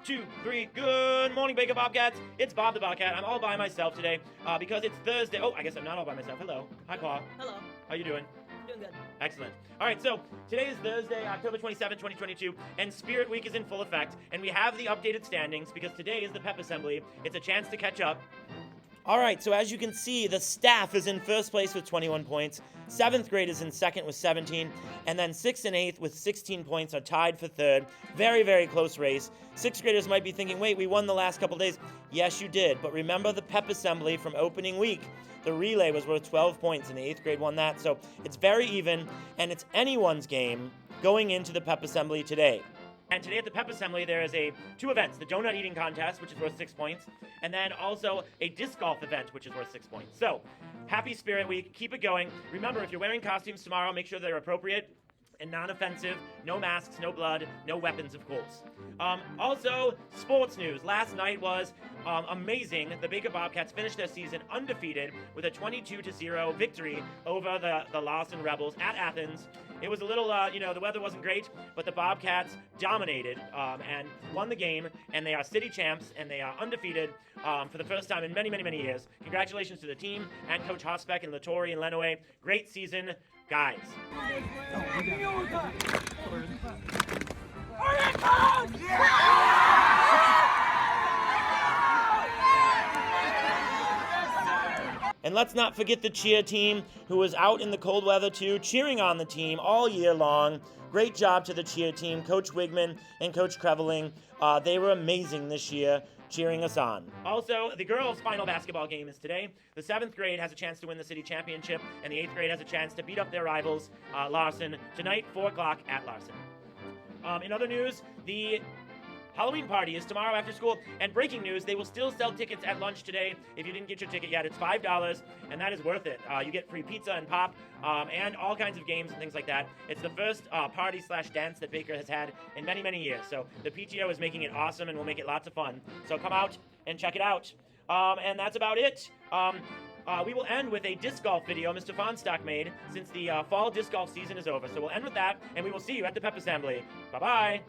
2, 3. Good morning, Baker Bobcats. It's Bob the Bobcat. I'm all by myself today because it's Thursday. Oh, I guess I'm not all by myself. Hello. Hi, Paul. Hello. How you doing? Doing good. Excellent. All right, so today is Thursday, October 27, 2022, and Spirit Week is in full effect, and we have the updated standings because today is the Pep Assembly. It's a chance to catch up. All right, so as you can see, the staff is in first place with 21 points. 7th grade is in second with 17. And then 6th and 8th with 16 points are tied for third. Very, very close race. 6th graders might be thinking, wait, we won the last couple days. Yes, you did. But remember the Pep Assembly from opening week. The relay was worth 12 points, and the 8th grade won that. So it's very even, and it's anyone's game going into the Pep Assembly today. And today at the Pep Assembly, there is two events. The donut eating contest, which is worth 6 points, and then also a disc golf event, which is worth 6 points. So, happy Spirit Week. Keep it going. Remember, if you're wearing costumes tomorrow, make sure they're appropriate and non-offensive. No masks, no blood, no weapons, of course. Also, sports news. Last night was amazing. The Baker Bobcats finished their season undefeated with a 22-0 victory over the Larson Rebels at Athens. It was a little, the weather wasn't great, but the Bobcats dominated and won the game, and they are city champs, and they are undefeated for the first time in many, many, many years. Congratulations to the team and Coach Hosbeck and Lattori and Lenaway. Great season, guys. And let's not forget the cheer team, who was out in the cold weather too, cheering on the team all year long. Great job to the cheer team, Coach Wigman and Coach Creveling. They were amazing this year, cheering us on. Also, the girls' final basketball game is today. The 7th grade has a chance to win the city championship, and the 8th grade has a chance to beat up their rivals, Larson, tonight, 4 o'clock at Larson. In other news, the Halloween party is tomorrow after school, and breaking news, they will still sell tickets at lunch today. If you didn't get your ticket yet, it's $5, and that is worth it. You get free pizza and pop, and all kinds of games and things like that. It's the first party/dance that Baker has had in many, many years. So the PTO is making it awesome, and will make it lots of fun. So come out and check it out. And that's about it. We will end with a disc golf video Mr. Fonstock made since the fall disc golf season is over. So we'll end with that, and we will see you at the Pep Assembly. Bye-bye.